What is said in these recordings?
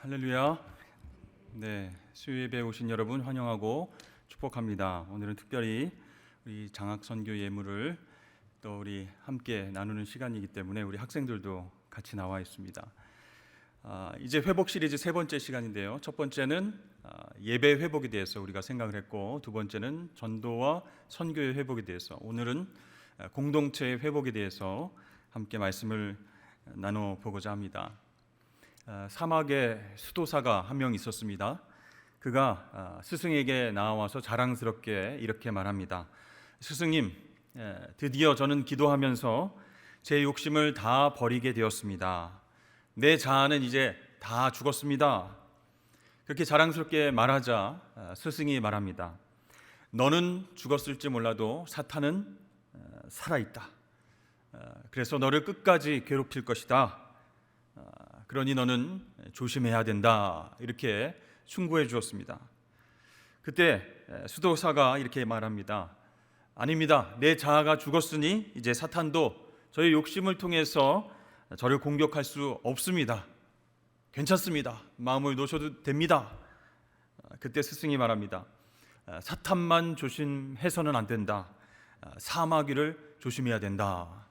할렐루야. 네, 수요예배에 오신 여러분 환영하고 축복합니다. 오늘은 특별히 우리 장학 선교 예물을 또 우리 함께 나누는 시간이기 때문에 우리 학생들도 같이 나와 있습니다. 이제 회복 시리즈 세 번째 시간인데요. 첫 번째는 예배 회복에 대해서 우리가 생각을 했고, 두 번째는 전도와 선교의 회복에 대해서, 오늘은 공동체의 회복에 대해서 함께 말씀을 나눠 보고자 합니다. 사막에 수도사가 한 명 있었습니다. 그가 스승에게 나와서 자랑스럽게 이렇게 말합니다. 스승님, 드디어 저는 기도하면서 제 욕심을 다 버리게 되었습니다. 내 자아는 이제 다 죽었습니다. 그렇게 자랑스럽게 말하자 스승이 말합니다. 너는 죽었을지 몰라도 사탄은 살아있다. 그래서 너를 끝까지 괴롭힐 것이다. 그러니 너는 조심해야 된다. 이렇게 충고해 주었습니다. 그때 수도사가 이렇게 말합니다. 아닙니다. 내 자아가 죽었으니 이제 사탄도 저의 욕심을 통해서 저를 공격할 수 없습니다. 괜찮습니다. 마음을 놓으셔도 됩니다. 그때 스승이 말합니다. 사탄만 조심해서는 안 된다. 사마귀를 조심해야 된다.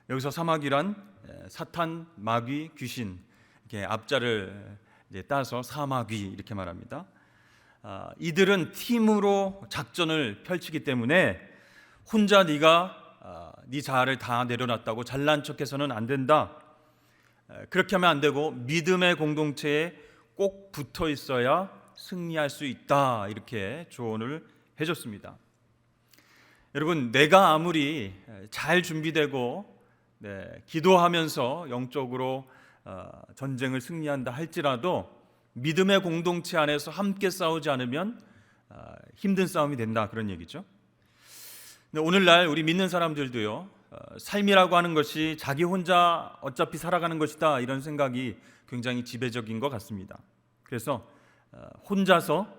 여기서 사마귀란 사탄, 마귀, 귀신, 이렇게 앞자를 이제 따서 사마귀 이렇게 말합니다. 이들은 팀으로 작전을 펼치기 때문에 혼자 네가 네 자아를 다 내려놨다고 잘난 척해서는 안 된다. 그렇게 하면 안 되고 믿음의 공동체에 꼭 붙어 있어야 승리할 수 있다. 이렇게 조언을 해줬습니다. 여러분, 내가 아무리 잘 준비되고 기도하면서 영적으로 전쟁을 승리한다 할지라도 믿음의 공동체 안에서 함께 싸우지 않으면 힘든 싸움이 된다, 그런 얘기죠. 근데 오늘날 우리 믿는 사람들도요, 삶이라고 하는 것이 자기 혼자 어차피 살아가는 것이다, 이런 생각이 굉장히 지배적인 것 같습니다. 그래서 혼자서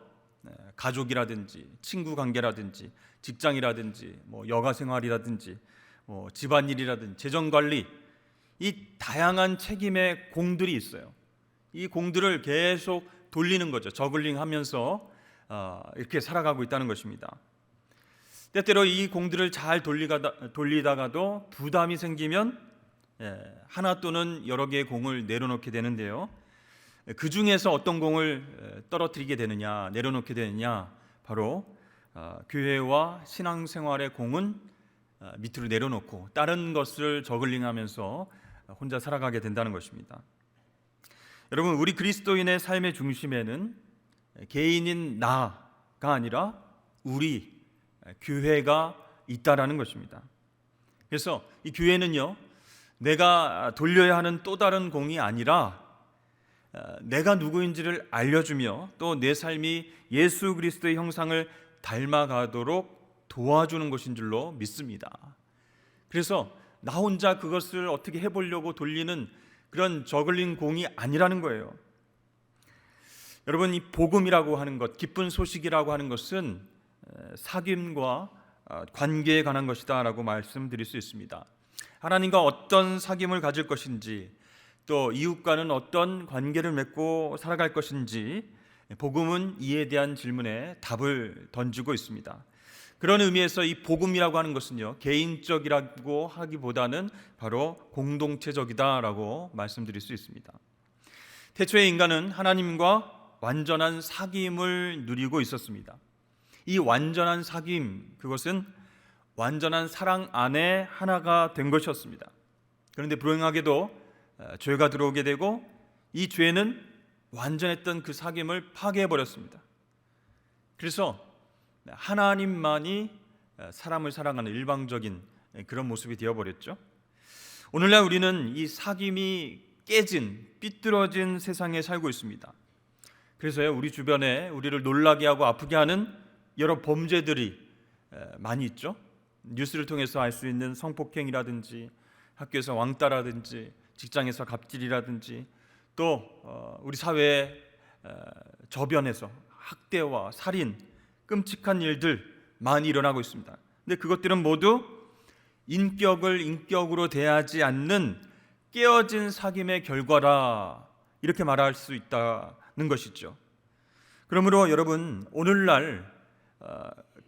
가족이라든지 친구 관계라든지 직장이라든지 여가 생활이라든지 집안일이라든지 재정관리, 이 다양한 책임의 공들이 있어요. 이 공들을 계속 돌리는 거죠. 저글링하면서 이렇게 살아가고 있다는 것입니다. 때때로 이 공들을 잘 돌리다가도 부담이 생기면 하나 또는 여러 개의 공을 내려놓게 되는데요. 그 중에서 어떤 공을 떨어뜨리게 되느냐, 내려놓게 되느냐, 바로 교회와 신앙생활의 공은 밑으로 내려놓고 다른 것을 저글링하면서 혼자 살아가게 된다는 것입니다. 여러분, 우리 그리스도인의 삶의 중심에는 개인인 나가 아니라 우리 교회가 있다라는 것입니다. 그래서 이 교회는요, 내가 돌려야 하는 또 다른 공이 아니라 내가 누구인지를 알려주며 또 내 삶이 예수 그리스도의 형상을 닮아가도록 도와주는 것인 줄로 믿습니다. 그래서 나 혼자 그것을 어떻게 해보려고 돌리는 그런 저글링 공이 아니라는 거예요. 여러분, 이 복음이라고 하는 것, 기쁜 소식이라고 하는 것은 사귐과 관계에 관한 것이다 라고 말씀드릴 수 있습니다. 하나님과 어떤 사귐을 가질 것인지, 또 이웃과는 어떤 관계를 맺고 살아갈 것인지, 복음은 이에 대한 질문에 답을 던지고 있습니다. 그런 의미에서 이 복음이라고 하는 것은요, 개인적이라고 하기보다는 바로 공동체적이다라고 말씀드릴 수 있습니다. 태초에 인간은 하나님과 완전한 사귐을 누리고 있었습니다. 이 완전한 사귐, 그것은 완전한 사랑 안에 하나가 된 것이었습니다. 그런데 불행하게도 죄가 들어오게 되고 이 죄는 완전했던 그 사귐을 파괴해버렸습니다. 그래서 하나님만이 사람을 사랑하는 일방적인 그런 모습이 되어버렸죠. 오늘날 우리는 이 사귐이 깨진, 삐뚤어진 세상에 살고 있습니다. 그래서요, 우리 주변에 우리를 놀라게 하고 아프게 하는 여러 범죄들이 많이 있죠. 뉴스를 통해서 알 수 있는 성폭행이라든지 학교에서 왕따라든지 직장에서 갑질이라든지 또 우리 사회의 저변에서 학대와 살인, 끔찍한 일들 많이 일어나고 있습니다. 근데 그것들은 모두 인격을 인격으로 대하지 않는 깨어진 사귐의 결과라, 이렇게 말할 수 있다는 것이죠. 그러므로 여러분, 오늘날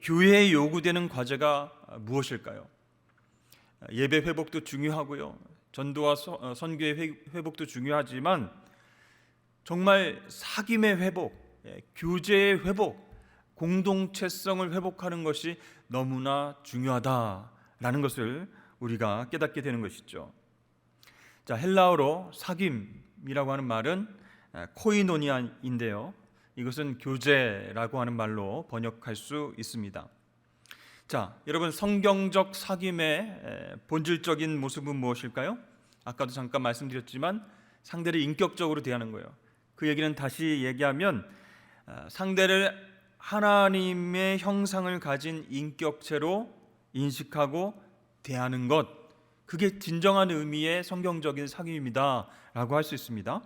교회에 요구되는 과제가 무엇일까요? 예배 회복도 중요하고요, 전도와 선교의 회복도 중요하지만 정말 사귐의 회복, 교제의 회복, 공동체성을 회복하는 것이 너무나 중요하다라는 것을 우리가 깨닫게 되는 것이죠. 자, 헬라어로 사귐이라고 하는 말은 코이노니아인데요, 이것은 교제라고 하는 말로 번역할 수 있습니다. 자, 여러분, 성경적 사귐의 본질적인 모습은 무엇일까요? 아까도 잠깐 말씀드렸지만 상대를 인격적으로 대하는 거예요. 그 얘기는 다시 얘기하면 상대를 하나님의 형상을 가진 인격체로 인식하고 대하는 것, 그게 진정한 의미의 성경적인 사귐입니다 라고 할 수 있습니다.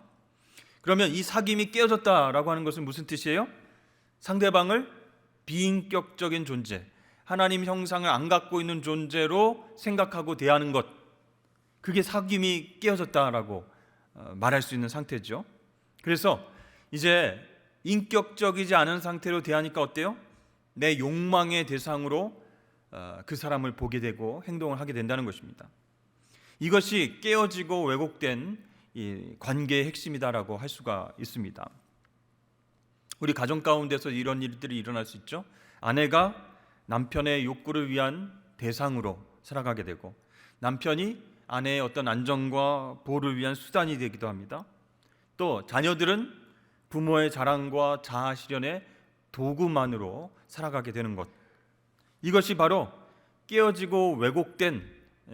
그러면 이 사귐이 깨어졌다라고 하는 것은 무슨 뜻이에요? 상대방을 비인격적인 존재, 하나님 형상을 안 갖고 있는 존재로 생각하고 대하는 것, 그게 사귐이 깨어졌다라고 말할 수 있는 상태죠. 그래서 이제 인격적이지 않은 상태로 대하니까 어때요? 내 욕망의 대상으로 그 사람을 보게 되고 행동을 하게 된다는 것입니다. 이것이 깨어지고 왜곡된 이 관계의 핵심이다라고 할 수가 있습니다. 우리 가정 가운데서 이런 일들이 일어날 수 있죠. 아내가 남편의 욕구를 위한 대상으로 살아가게 되고, 남편이 아내의 어떤 안정과 보호를 위한 수단이 되기도 합니다. 또 자녀들은 부모의 자랑과 자아 실현의 도구만으로 살아가게 되는 것, 이것이 바로 깨어지고 왜곡된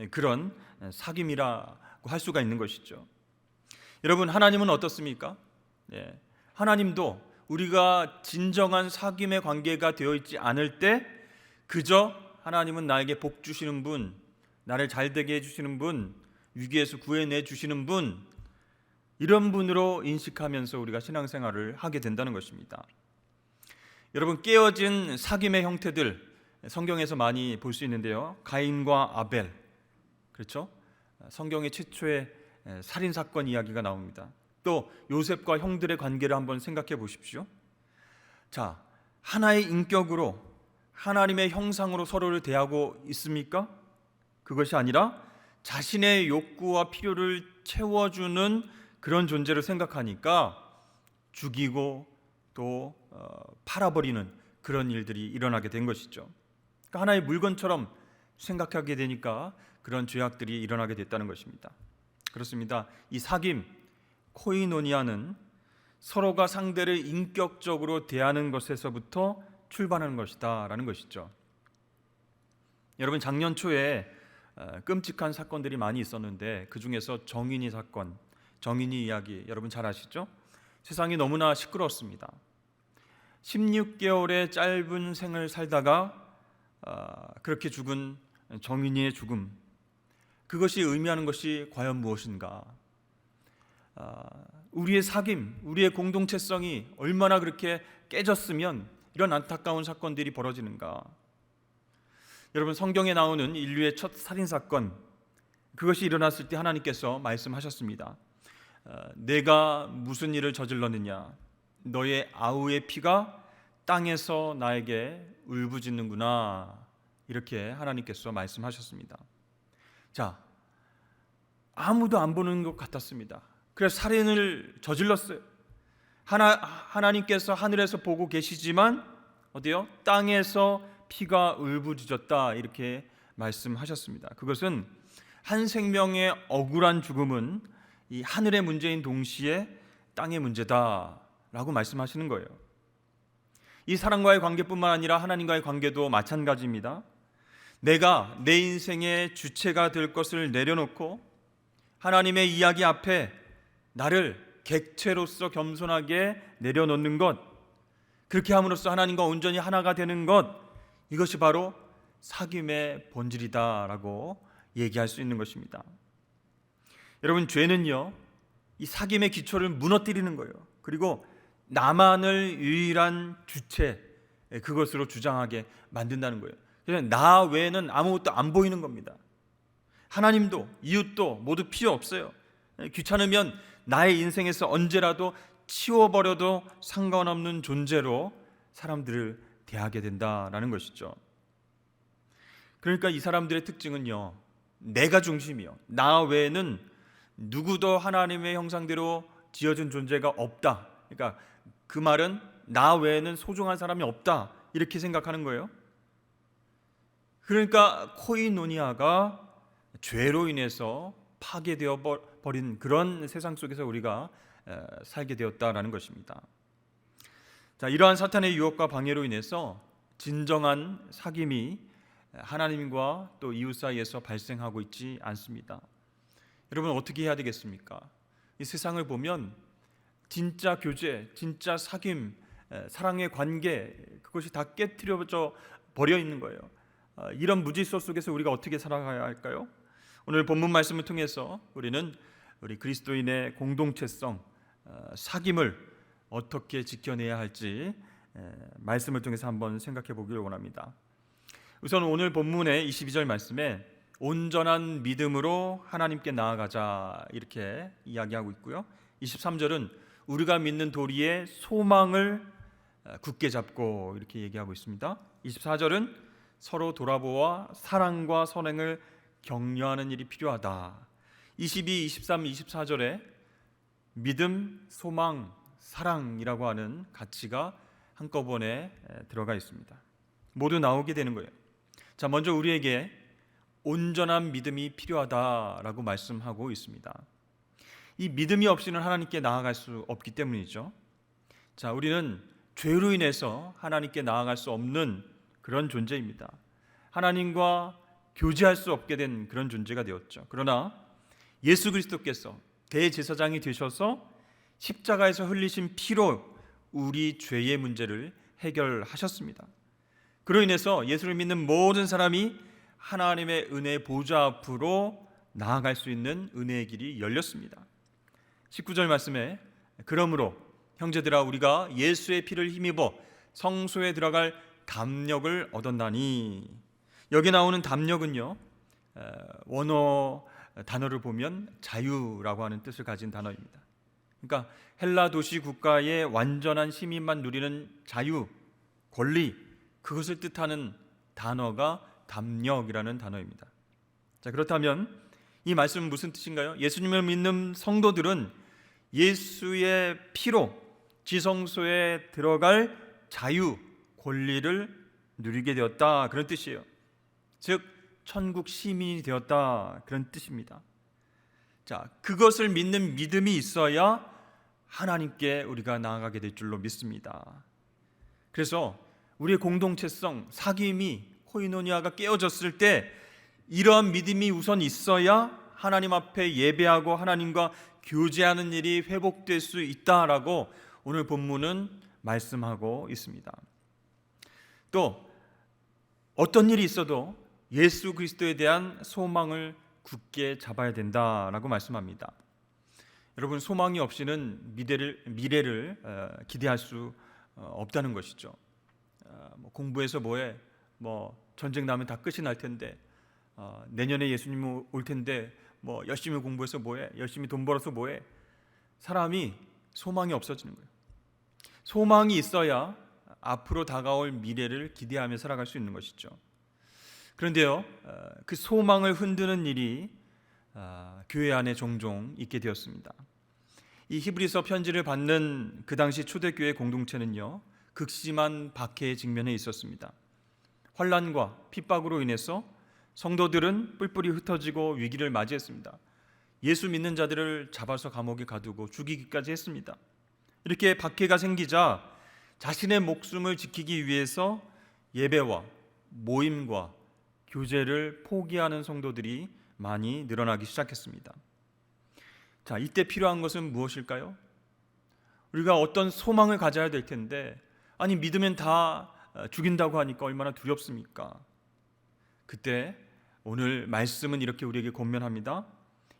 그런 사귐이라고 할 수가 있는 것이죠. 여러분, 하나님은 어떻습니까? 하나님도 우리가 진정한 사귐의 관계가 되어 있지 않을 때 그저 하나님은 나에게 복 주시는 분, 나를 잘되게 해주시는 분, 위기에서 구해내 주시는 분, 이런 분으로 인식하면서 우리가 신앙생활을 하게 된다는 것입니다. 여러분, 깨어진 사귐의 형태들 성경에서 많이 볼 수 있는데요, 가인과 아벨, 그렇죠? 성경의 최초의 살인사건 이야기가 나옵니다. 또 요셉과 형들의 관계를 한번 생각해 보십시오. 자, 하나의 인격으로 하나님의 형상으로 서로를 대하고 있습니까? 그것이 아니라 자신의 욕구와 필요를 채워주는 그런 존재를 생각하니까 죽이고 또 팔아버리는 그런 일들이 일어나게 된 것이죠. 그러니까 하나의 물건처럼 생각하게 되니까 그런 죄악들이 일어나게 됐다는 것입니다. 그렇습니다. 이 사귐, 코이노니아는 서로가 상대를 인격적으로 대하는 것에서부터 출발하는 것이다 라는 것이죠. 여러분, 작년 초에 끔찍한 사건들이 많이 있었는데 그 중에서 정인이 사건, 정인이 이야기 여러분 잘 아시죠? 세상이 너무나 시끄러웠습니다. 16개월의 짧은 생을 살다가 그렇게 죽은 정인이의 죽음, 그것이 의미하는 것이 과연 무엇인가? 우리의 사귐, 우리의 공동체성이 얼마나 그렇게 깨졌으면 이런 안타까운 사건들이 벌어지는가? 여러분, 성경에 나오는 인류의 첫 살인사건, 그것이 일어났을 때 하나님께서 말씀하셨습니다. 내가 무슨 일을 저질렀느냐? 너의 아우의 피가 땅에서 나에게 울부짖는구나. 이렇게 하나님께서 말씀하셨습니다. 자, 아무도 안 보는 것 같았습니다. 그래서 살인을 저질렀어요. 하나님께서 하늘에서 보고 계시지만 어디요? 땅에서 피가 울부짖었다 이렇게 말씀하셨습니다. 그것은 한 생명의 억울한 죽음은 이 하늘의 문제인 동시에 땅의 문제다라고 말씀하시는 거예요. 이 사람과의 관계뿐만 아니라 하나님과의 관계도 마찬가지입니다. 내가 내 인생의 주체가 될 것을 내려놓고 하나님의 이야기 앞에 나를 객체로서 겸손하게 내려놓는 것, 그렇게 함으로써 하나님과 온전히 하나가 되는 것, 이것이 바로 사귐의 본질이다라고 얘기할 수 있는 것입니다. 여러분, 죄는요, 이 사귐의 기초를 무너뜨리는 거예요. 그리고 나만을 유일한 주체, 그것으로 주장하게 만든다는 거예요. 그래서 나 외에는 아무것도 안 보이는 겁니다. 하나님도 이웃도 모두 필요 없어요. 귀찮으면 나의 인생에서 언제라도 치워버려도 상관없는 존재로 사람들을 대하게 된다라는 것이죠. 그러니까 이 사람들의 특징은요, 내가 중심이요, 나 외에는 누구도 하나님의 형상대로 지어진 존재가 없다. 그러니까 그 말은 나 외에는 소중한 사람이 없다, 이렇게 생각하는 거예요. 그러니까 코이노니아가 죄로 인해서 파괴되어 버린 그런 세상 속에서 우리가 살게 되었다라는 것입니다. 자, 이러한 사탄의 유혹과 방해로 인해서 진정한 사귐이 하나님과 또 이웃 사이에서 발생하고 있지 않습니다. 여러분, 어떻게 해야 되겠습니까? 이 세상을 보면 진짜 교제, 진짜 사귐, 사랑의 관계, 그것이 다 깨트려져 버려 있는 거예요. 이런 무질서 속에서 우리가 어떻게 살아가야 할까요? 오늘 본문 말씀을 통해서 우리는 우리 그리스도인의 공동체성, 사귐을 어떻게 지켜내야 할지 말씀을 통해서 한번 생각해 보기를 원합니다. 우선 오늘 본문의 22절 말씀에 온전한 믿음으로 하나님께 나아가자, 이렇게 이야기하고 있고요. 23절은 우리가 믿는 도리의 소망을 굳게 잡고, 이렇게 얘기하고 있습니다. 24절은 서로 돌아보아 사랑과 선행을 격려하는 일이 필요하다. 22, 23, 24절에 믿음, 소망, 사랑이라고 하는 가치가 한꺼번에 들어가 있습니다. 모두 나오게 되는 거예요. 자, 먼저 우리에게 온전한 믿음이 필요하다라고 말씀하고 있습니다. 이 믿음이 없이는 하나님께 나아갈 수 없기 때문이죠. 자, 우리는 죄로 인해서 하나님께 나아갈 수 없는 그런 존재입니다. 하나님과 교제할 수 없게 된 그런 존재가 되었죠. 그러나 예수 그리스도께서 대제사장이 되셔서 십자가에서 흘리신 피로 우리 죄의 문제를 해결하셨습니다. 그로 인해서 예수를 믿는 모든 사람이 하나님의 은혜 보좌 앞으로 나아갈 수 있는 은혜의 길이 열렸습니다. 19절 말씀에 그러므로 형제들아 우리가 예수의 피를 힘입어 성소에 들어갈 담력을 얻었나니, 여기 나오는 담력은요, 원어 단어를 보면 자유라고 하는 뜻을 가진 단어입니다. 그러니까 헬라 도시 국가의 완전한 시민만 누리는 자유, 권리, 그것을 뜻하는 단어가 담력이라는 단어입니다. 자, 그렇다면 이 말씀은 무슨 뜻인가요? 예수님을 믿는 성도들은 예수의 피로 지성소에 들어갈 자유, 권리를 누리게 되었다, 그런 뜻이에요. 즉 천국 시민이 되었다, 그런 뜻입니다. 자, 그것을 믿는 믿음이 있어야 하나님께 우리가 나아가게 될 줄로 믿습니다. 그래서 우리의 공동체성, 사귐이, 코이노니아가 깨어졌을 때 이러한 믿음이 우선 있어야 하나님 앞에 예배하고 하나님과 교제하는 일이 회복될 수 있다라고 오늘 본문은 말씀하고 있습니다. 또 어떤 일이 있어도 예수 그리스도에 대한 소망을 굳게 잡아야 된다라고 말씀합니다. 여러분, 소망이 없이는 미래를 기대할 수 없다는 것이죠. 공부해서 뭐해? 전쟁 나면 다 끝이 날 텐데, 내년에 예수님 올 텐데 열심히 공부해서 뭐해? 열심히 돈 벌어서 뭐해? 사람이 소망이 없어지는 거예요. 소망이 있어야 앞으로 다가올 미래를 기대하며 살아갈 수 있는 것이죠. 그런데요, 그 소망을 흔드는 일이 교회 안에 종종 있게 되었습니다. 이 히브리서 편지를 받는 그 당시 초대교회 공동체는요, 극심한 박해에 직면해 있었습니다. 환난과 핍박으로 인해서 성도들은 뿔뿔이 흩어지고 위기를 맞이했습니다. 예수 믿는 자들을 잡아서 감옥에 가두고 죽이기까지 했습니다. 이렇게 박해가 생기자 자신의 목숨을 지키기 위해서 예배와 모임과 교제를 포기하는 성도들이 많이 늘어나기 시작했습니다. 자, 이때 필요한 것은 무엇일까요? 우리가 어떤 소망을 가져야 될 텐데, 아니 믿으면 다 죽인다고 하니까 얼마나 두렵습니까? 그때 오늘 말씀은 이렇게 우리에게 권면합니다.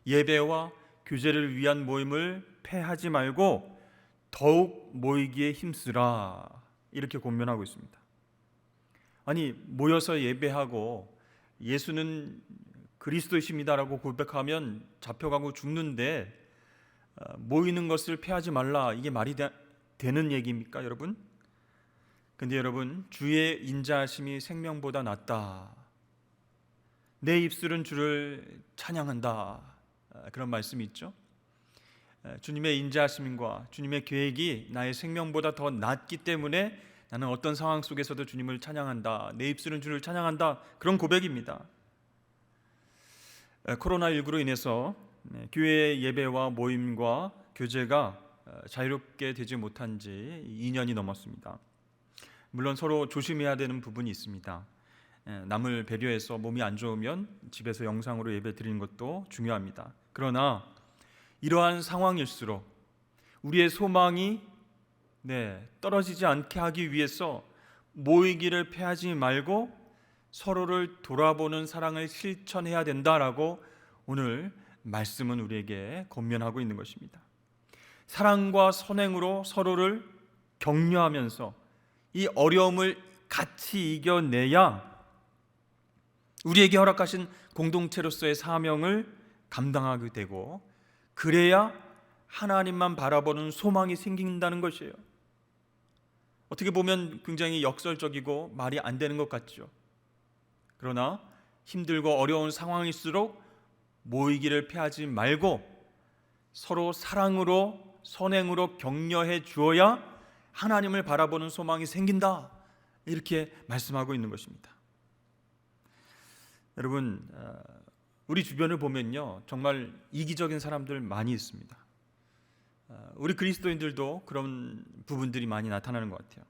예배와 교제를 위한 모임을 패하지 말고 더욱 모이기에 힘쓰라, 이렇게 권면하고 있습니다. 아니 모여서 예배하고 예수는 그리스도이십니다라고 고백하면 잡혀가고 죽는데 모이는 것을 피하지 말라, 이게 말이 되는 얘기입니까, 여러분? 근데 여러분, 주의 인자하심이 생명보다 낫다. 내 입술은 주를 찬양한다. 그런 말씀이 있죠. 주님의 인자하심과 주님의 계획이 나의 생명보다 더 낫기 때문에 나는 어떤 상황 속에서도 주님을 찬양한다. 내 입술은 주를 찬양한다. 그런 고백입니다. 코로나19로 인해서 교회 예배와 모임과 교제가 자유롭게 되지 못한 지 2년이 넘었습니다. 물론 서로 조심해야 되는 부분이 있습니다. 남을 배려해서 몸이 안 좋으면 집에서 영상으로 예배 드리는 것도 중요합니다. 그러나 이러한 상황일수록 우리의 소망이 떨어지지 않게 하기 위해서 모이기를 피하지 말고 서로를 돌아보는 사랑을 실천해야 된다라고 오늘 말씀은 우리에게 권면하고 있는 것입니다. 사랑과 선행으로 서로를 격려하면서 이 어려움을 같이 이겨내야 우리에게 허락하신 공동체로서의 사명을 감당하게 되고, 그래야 하나님만 바라보는 소망이 생긴다는 것이에요. 어떻게 보면 굉장히 역설적이고 말이 안 되는 것 같죠. 그러나 힘들고 어려운 상황일수록 모이기를 피하지 말고 서로 사랑으로 선행으로 격려해 주어야 하나님을 바라보는 소망이 생긴다, 이렇게 말씀하고 있는 것입니다. 여러분, 우리 주변을 보면요, 정말 이기적인 사람들 많이 있습니다. 우리 그리스도인들도 그런 부분들이 많이 나타나는 것 같아요.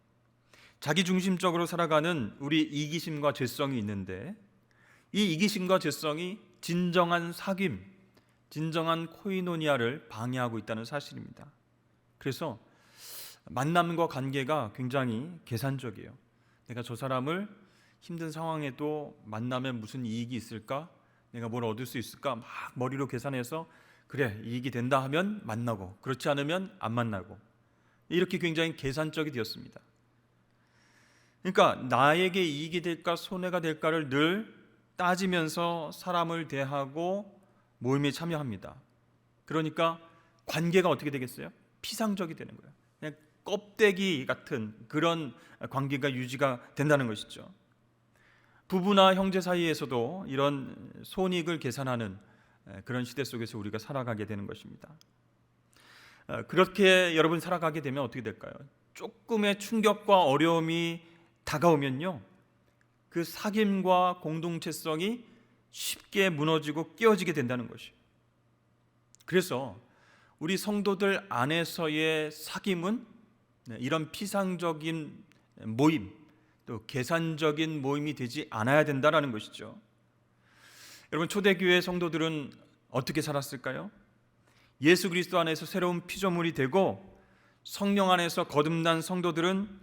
자기중심적으로 살아가는 우리 이기심과 죄성이 있는데, 이 이기심과 죄성이 진정한 사귐, 진정한 코이노니아를 방해하고 있다는 사실입니다. 그래서 만남과 관계가 굉장히 계산적이에요. 내가 저 사람을 힘든 상황에도 만나면 무슨 이익이 있을까? 내가 뭘 얻을 수 있을까? 막 머리로 계산해서 그래, 이익이 된다 하면 만나고, 그렇지 않으면 안 만나고, 이렇게 굉장히 계산적이 되었습니다. 그러니까 나에게 이익이 될까 손해가 될까를 늘 따지면서 사람을 대하고 모임에 참여합니다. 그러니까 관계가 어떻게 되겠어요? 피상적이 되는 거예요. 그냥 껍데기 같은 그런 관계가 유지가 된다는 것이죠. 부부나 형제 사이에서도 이런 손익을 계산하는 그런 시대 속에서 우리가 살아가게 되는 것입니다. 그렇게 여러분 살아가게 되면 어떻게 될까요? 조금의 충격과 어려움이 다가오면요, 그 사귐과 공동체성이 쉽게 무너지고 깨어지게 된다는 것이에요. 그래서 우리 성도들 안에서의 사귐은 이런 피상적인 모임, 또 계산적인 모임이 되지 않아야 된다는 것이죠. 여러분, 초대교회 성도들은 어떻게 살았을까요? 예수 그리스도 안에서 새로운 피조물이 되고 성령 안에서 거듭난 성도들은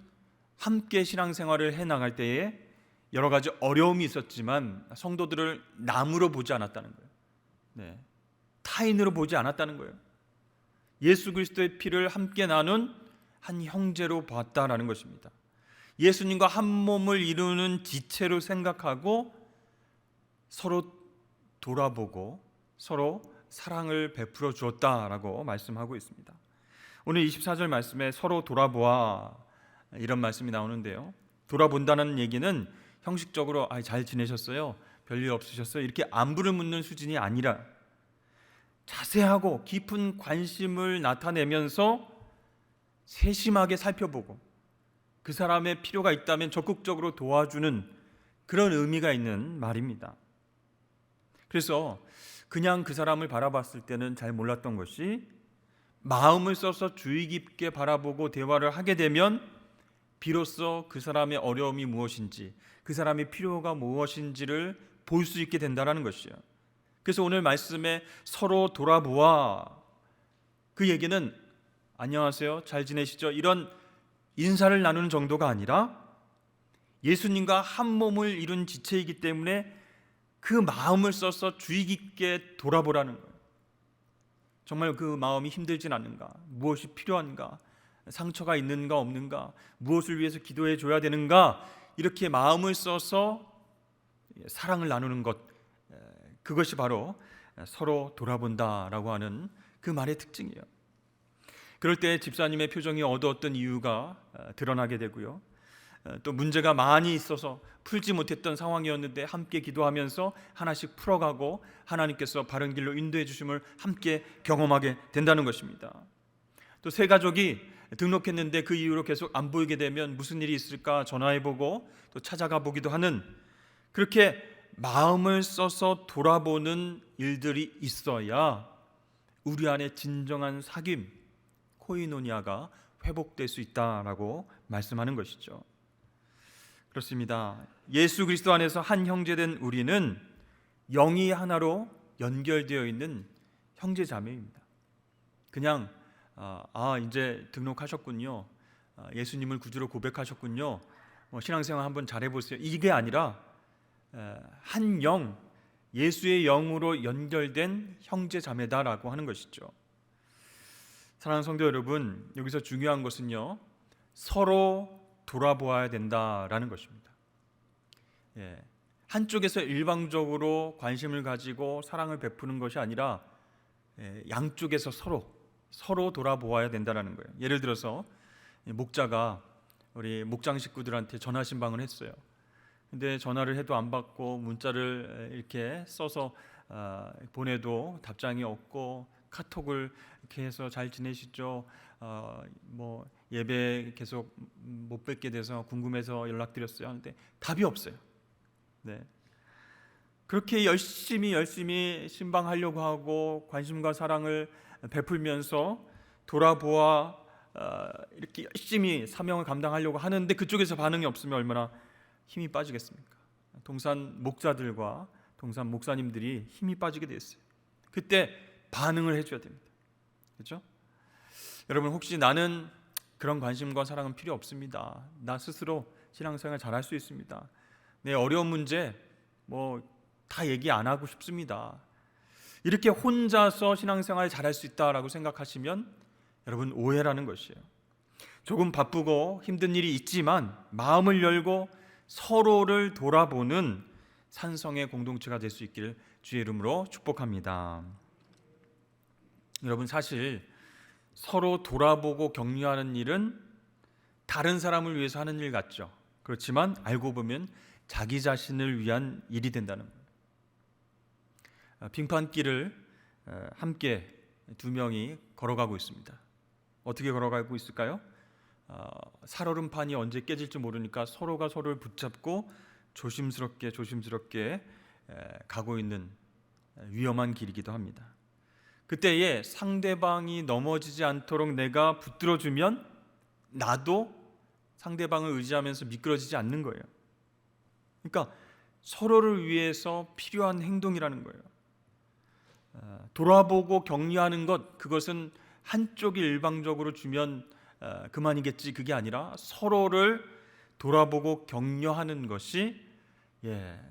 함께 신앙생활을 해나갈 때에 여러 가지 어려움이 있었지만 성도들을 남으로 보지 않았다는 거예요. 타인으로 보지 않았다는 거예요. 예수 그리스도의 피를 함께 나눈 한 형제로 봤다라는 것입니다. 예수님과 한 몸을 이루는 지체로 생각하고 서로 돌아보고 서로 사랑을 베풀어 주었다라고 말씀하고 있습니다. 오늘 24절 말씀에 서로 돌아보아, 이런 말씀이 나오는데요, 돌아본다는 얘기는 형식적으로 잘 지내셨어요? 별일 없으셨어요? 이렇게 안부를 묻는 수준이 아니라 자세하고 깊은 관심을 나타내면서 세심하게 살펴보고 그 사람의 필요가 있다면 적극적으로 도와주는 그런 의미가 있는 말입니다. 그래서 그냥 그 사람을 바라봤을 때는 잘 몰랐던 것이 마음을 써서 주의 깊게 바라보고 대화를 하게 되면 비로소 그 사람의 어려움이 무엇인지, 그 사람의 필요가 무엇인지를 볼 수 있게 된다는 것이에요. 그래서 오늘 말씀에 서로 돌아보아, 그 얘기는 안녕하세요, 잘 지내시죠? 이런 인사를 나누는 정도가 아니라 예수님과 한 몸을 이룬 지체이기 때문에 그 마음을 써서 주의 깊게 돌아보라는 거예요. 정말 그 마음이 힘들진 않는가? 무엇이 필요한가? 상처가 있는가 없는가? 무엇을 위해서 기도해 줘야 되는가? 이렇게 마음을 써서 사랑을 나누는 것, 그것이 바로 서로 돌아본다라고 하는 그 말의 특징이에요. 그럴 때 집사님의 표정이 어두웠던 이유가 드러나게 되고요. 또 문제가 많이 있어서 풀지 못했던 상황이었는데 함께 기도하면서 하나씩 풀어가고 하나님께서 바른 길로 인도해 주심을 함께 경험하게 된다는 것입니다. 또 새 가족이 등록했는데 그 이후로 계속 안 보이게 되면 무슨 일이 있을까 전화해보고 또 찾아가 보기도 하는, 그렇게 마음을 써서 돌아보는 일들이 있어야 우리 안에 진정한 사귐, 코이노니아가 회복될 수 있다라고 말씀하는 것이죠. 그렇습니다. 예수 그리스도 안에서 한 형제된 우리는 영이 하나로 연결되어 있는 형제 자매입니다. 그냥 이제 등록하셨군요, 예수님을 구주로 고백하셨군요, 신앙생활 한번 잘해보세요, 이게 아니라 한 영, 예수의 영으로 연결된 형제 자매다라고 하는 것이죠. 사랑하는 성도 여러분, 여기서 중요한 것은요, 서로 돌아보아야 된다라는 것입니다. 한쪽에서 일방적으로 관심을 가지고 사랑을 베푸는 것이 아니라 양쪽에서 서로 돌아보아야 된다라는 거예요. 예를 들어서 목자가 우리 목장 식구들한테 전화 신방을 했어요. 근데 전화를 해도 안 받고 문자를 이렇게 써서 보내도 답장이 없고, 카톡을 이렇게 해서 잘 지내시죠? 예배 계속 못 뵙게 돼서 궁금해서 연락드렸어요 하는데 답이 없어요. 네. 그렇게 열심히 신방하려고 하고 관심과 사랑을 베풀면서 돌아보아 이렇게 열심히 사명을 감당하려고 하는데 그쪽에서 반응이 없으면 얼마나 힘이 빠지겠습니까? 동산 목자들과 동산 목사님들이 힘이 빠지게 됐어요. 그때 반응을 해줘야 됩니다. 그렇죠? 여러분, 혹시 나는 그런 관심과 사랑은 필요 없습니다, 나 스스로 신앙생활 잘할 수 있습니다, 내 어려운 문제 다 얘기 안 하고 싶습니다, 이렇게 혼자서 신앙생활 잘할 수 있다라고 생각하시면 여러분, 오해라는 것이에요. 조금 바쁘고 힘든 일이 있지만 마음을 열고 서로를 돌아보는 산성의 공동체가 될 수 있기를 주의 이름으로 축복합니다. 여러분, 사실 서로 돌아보고 격려하는 일은 다른 사람을 위해서 하는 일 같죠. 그렇지만 알고 보면 자기 자신을 위한 일이 된다는 거예요. 빙판길을 함께 두 명이 걸어가고 있습니다. 어떻게 걸어가고 있을까요? 살얼음판이 언제 깨질지 모르니까 서로가 서로를 붙잡고 조심스럽게 가고 있는 위험한 길이기도 합니다. 그때에 상대방이 넘어지지 않도록 내가 붙들어주면 나도 상대방을 의지하면서 미끄러지지 않는 거예요. 그러니까 서로를 위해서 필요한 행동이라는 거예요. 돌아보고 격려하는 것, 그것은 한쪽이 일방적으로 주면 그만이겠지, 그게 아니라 서로를 돌아보고 격려하는 것이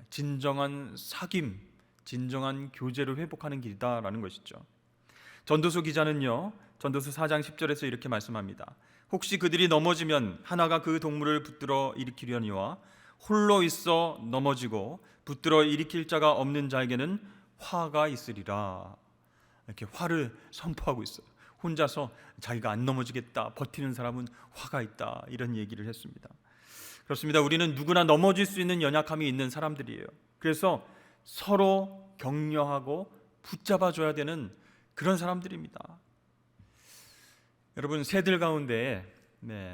진정한 사귐, 진정한 교제를 회복하는 길이다라는 것이죠. 전도서 기자는요, 전도서 4장 10절에서 이렇게 말씀합니다. 혹시 그들이 넘어지면 하나가 그 동물을 붙들어 일으키려니와 홀로 있어 넘어지고 붙들어 일으킬 자가 없는 자에게는 화가 있으리라. 이렇게 화를 선포하고 있어요. 혼자서 자기가 안 넘어지겠다 버티는 사람은 화가 있다, 이런 얘기를 했습니다. 그렇습니다. 우리는 누구나 넘어질 수 있는 연약함이 있는 사람들이에요. 그래서 서로 격려하고 붙잡아줘야 되는 그런 사람들입니다. 여러분, 새들 가운데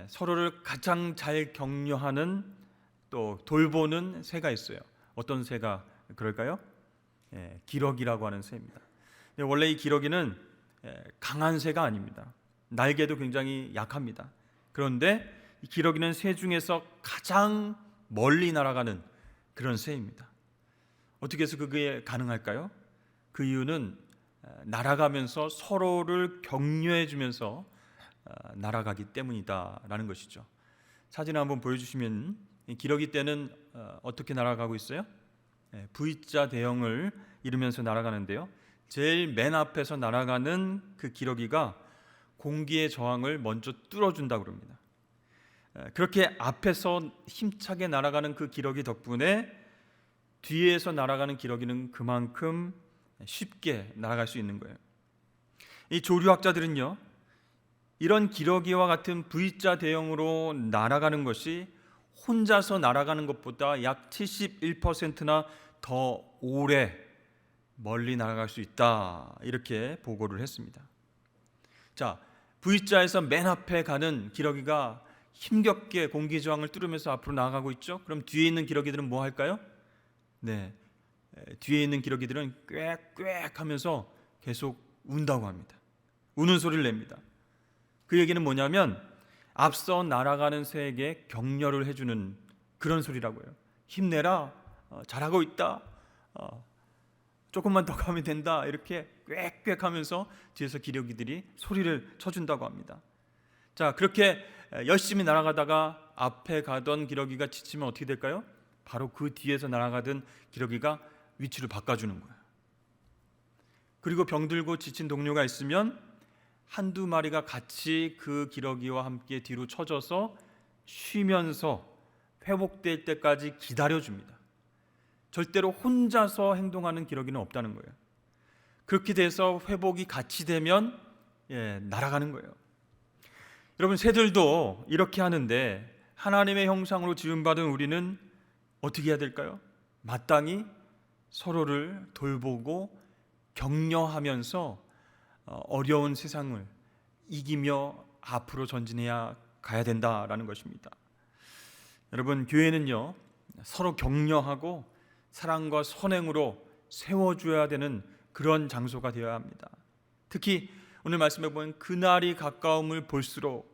서로를 가장 잘 격려하는 또 돌보는 새가 있어요. 어떤 새가 그럴까요? 기러기라고 하는 새입니다. 원래 이 기러기는 강한 새가 아닙니다. 날개도 굉장히 약합니다. 그런데 이 기러기는 새 중에서 가장 멀리 날아가는 그런 새입니다. 어떻게 해서 그게 가능할까요? 그 이유는 날아가면서 서로를 격려해 주면서 날아가기 때문이다라는 것이죠. 사진 한번 보여주시면, 기러기 떼는 어떻게 날아가고 있어요? V자 대형을 이루면서 날아가는데요, 제일 맨 앞에서 날아가는 그 기러기가 공기의 저항을 먼저 뚫어준다고 그럽니다. 그렇게 앞에서 힘차게 날아가는 그 기러기 덕분에 뒤에서 날아가는 기러기는 그만큼 쉽게 날아갈 수 있는 거예요. 이 조류학자들은요, 이런 기러기와 같은 V자 대형으로 날아가는 것이 혼자서 날아가는 것보다 약 71%나 더 오래 멀리 날아갈 수 있다, 이렇게 보고를 했습니다. 자, V자에서 맨 앞에 가는 기러기가 힘겹게 공기 저항을 뚫으면서 앞으로 나아가고 있죠. 그럼 뒤에 있는 기러기들은 뭐 할까요? 네, 뒤에 있는 기러기들은 꽥꽥 하면서 계속 운다고 합니다. 우는 소리를 냅니다. 그 얘기는 뭐냐면 앞서 날아가는 새에게 격려를 해주는 그런 소리라고요. 힘내라, 잘하고 있다, 조금만 더 가면 된다, 이렇게 꽥꽥 하면서 뒤에서 기러기들이 소리를 쳐준다고 합니다. 자, 그렇게 열심히 날아가다가 앞에 가던 기러기가 지치면 어떻게 될까요? 바로 그 뒤에서 날아가던 기러기가 위치를 바꿔주는 거예요. 그리고 병들고 지친 동료가 있으면 한두 마리가 같이 그 기러기와 함께 뒤로 쳐져서 쉬면서 회복될 때까지 기다려줍니다. 절대로 혼자서 행동하는 기러기는 없다는 거예요. 그렇게 돼서 회복이 같이 되면 날아가는 거예요. 여러분, 새들도 이렇게 하는데 하나님의 형상으로 지음받은 우리는 어떻게 해야 될까요? 마땅히 서로를 돌보고 격려하면서 어려운 세상을 이기며 앞으로 전진해야 가야 된다라는 것입니다. 여러분, 교회는요, 서로 격려하고 사랑과 선행으로 세워줘야 되는 그런 장소가 되어야 합니다. 특히 오늘 말씀해 보면 그날이 가까움을 볼수록,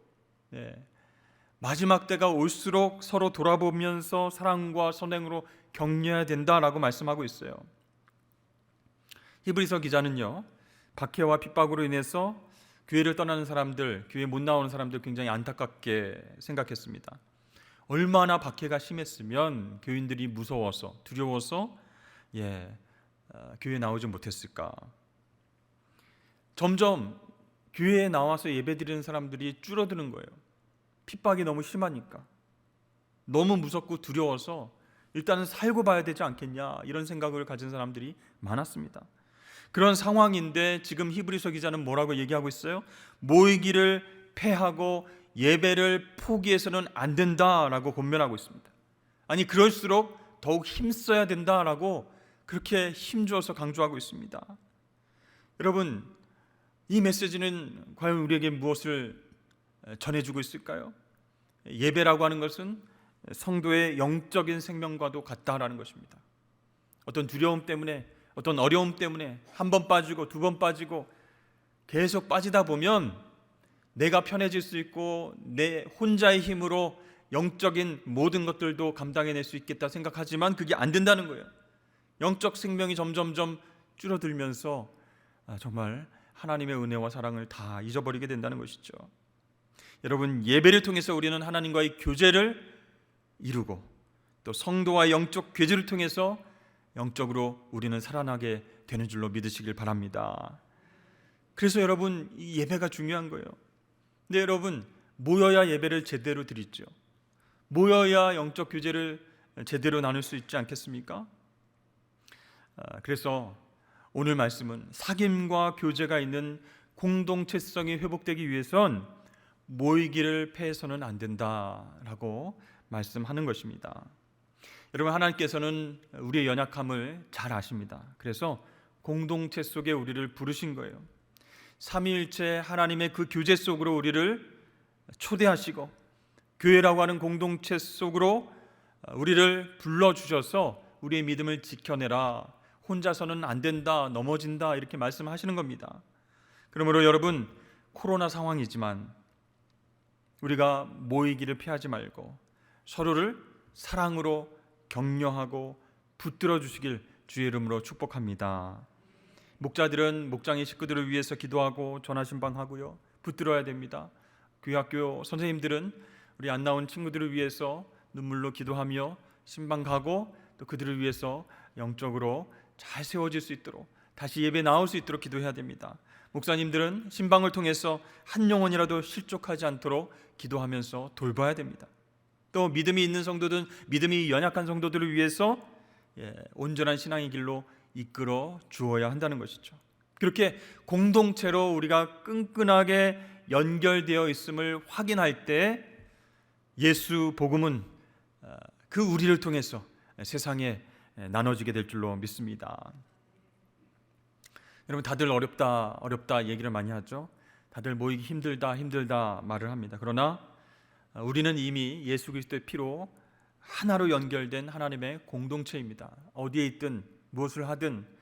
마지막 때가 올수록 서로 돌아보면서 사랑과 선행으로 격려해야 된다라고 말씀하고 있어요. 히브리서 기자는요, 박해와 핍박으로 인해서 교회를 떠나는 사람들, 교회 못 나오는 사람들 굉장히 안타깝게 생각했습니다. 얼마나 박해가 심했으면 교인들이 무서워서 두려워서 교회에 나오지 못했을까. 점점 교회에 나와서 예배드리는 사람들이 줄어드는 거예요. 핍박이 너무 심하니까. 너무 무섭고 두려워서 일단은 살고 봐야 되지 않겠냐, 이런 생각을 가진 사람들이 많았습니다. 그런 상황인데 지금 히브리서 기자는 뭐라고 얘기하고 있어요? 모이기를 패하고 예배를 포기해서는 안 된다라고 권면하고 있습니다. 아니, 그럴수록 더욱 힘써야 된다라고 그렇게 힘주어서 강조하고 있습니다. 여러분, 이 메시지는 과연 우리에게 무엇을 전해주고 있을까요? 예배라고 하는 것은 성도의 영적인 생명과도 같다라는 것입니다. 어떤 두려움 때문에, 어떤 어려움 때문에 한 번 빠지고 두 번 빠지고 계속 빠지다 보면 내가 편해질 수 있고 내 혼자의 힘으로 영적인 모든 것들도 감당해낼 수 있겠다 생각하지만 그게 안 된다는 거예요. 영적 생명이 점점점 줄어들면서 정말 하나님의 은혜와 사랑을 다 잊어버리게 된다는 것이죠. 여러분, 예배를 통해서 우리는 하나님과의 교제를 이루고 또 성도와의 영적 교제를 통해서 영적으로 우리는 살아나게 되는 줄로 믿으시길 바랍니다. 그래서 여러분, 이 예배가 중요한 거예요. 근데 여러분, 모여야 예배를 제대로 드리죠. 모여야 영적 교제를 제대로 나눌 수 있지 않겠습니까? 그래서 오늘 말씀은 사귐과 교제가 있는 공동체성이 회복되기 위해선 모이기를 패해서는 안 된다라고 말씀하는 것입니다. 여러분, 하나님께서는 우리의 연약함을 잘 아십니다. 그래서 공동체 속에 우리를 부르신 거예요. 삼위일체 하나님의 그 교제 속으로 우리를 초대하시고 교회라고 하는 공동체 속으로 우리를 불러주셔서 우리의 믿음을 지켜내라, 혼자서는 안 된다, 넘어진다, 이렇게 말씀하시는 겁니다. 그러므로 여러분, 코로나 상황이지만 우리가 모이기를 피하지 말고 서로를 사랑으로 격려하고 붙들어 주시길 주의 이름으로 축복합니다. 목자들은 목장의 식구들을 위해서 기도하고 전화신방하고요, 붙들어야 됩니다. 교회학교 선생님들은 우리 안 나온 친구들을 위해서 눈물로 기도하며 신방 가고 또 그들을 위해서 영적으로 잘 세워질 수 있도록 다시 예배 나올 수 있도록 기도해야 됩니다. 목사님들은 신방을 통해서 한 영혼이라도 실족하지 않도록 기도하면서 돌봐야 됩니다. 또 믿음이 있는 성도들은 믿음이 연약한 성도들을 위해서 온전한 신앙의 길로 이끌어 주어야 한다는 것이죠. 그렇게 공동체로 우리가 끈끈하게 연결되어 있음을 확인할 때 예수 복음은 그 우리를 통해서 세상에 나눠지게 될 줄로 믿습니다. 여러분, 다들 어렵다 얘기를 많이 하죠. 다들 모이기 힘들다 말을 합니다. 그러나 우리는 이미 예수 그리스도의 피로 하나로 연결된 하나님의 공동체입니다. 어디에 있든 무엇을 하든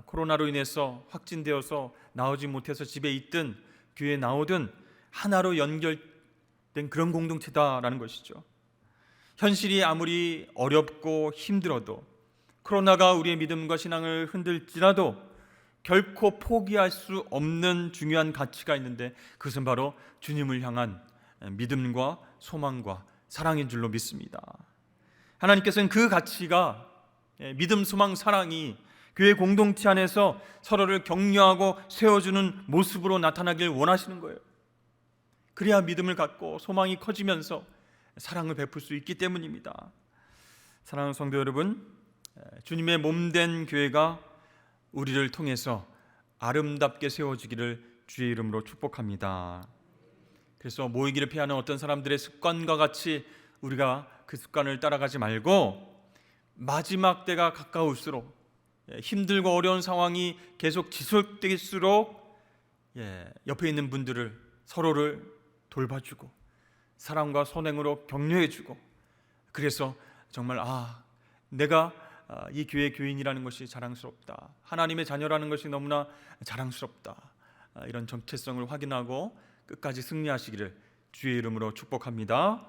코로나로 인해서 확진되어서 나오지 못해서 집에 있든 교회에 나오든 하나로 연결된 그런 공동체다라는 것이죠. 현실이 아무리 어렵고 힘들어도, 코로나가 우리의 믿음과 신앙을 흔들지라도 결코 포기할 수 없는 중요한 가치가 있는데, 그것은 바로 주님을 향한 믿음과 소망과 사랑인 줄로 믿습니다. 하나님께서는 그 가치가, 믿음, 소망, 사랑이 교회 공동체 안에서 서로를 격려하고 세워주는 모습으로 나타나길 원하시는 거예요. 그래야 믿음을 갖고 소망이 커지면서 사랑을 베풀 수 있기 때문입니다. 사랑하는 성도 여러분, 주님의 몸된 교회가 우리를 통해서 아름답게 세워지기를 주의 이름으로 축복합니다. 그래서 모이기를 피하는 어떤 사람들의 습관과 같이 우리가 그 습관을 따라가지 말고, 마지막 때가 가까울수록, 힘들고 어려운 상황이 계속 지속될수록 옆에 있는 분들을, 서로를 돌봐주고 사랑과 선행으로 격려해주고, 그래서 정말 내가 이 교회 교인이라는 것이 자랑스럽다, 하나님의 자녀라는 것이 너무나 자랑스럽다, 이런 정체성을 확인하고 끝까지 승리하시기를 주의 이름으로 축복합니다.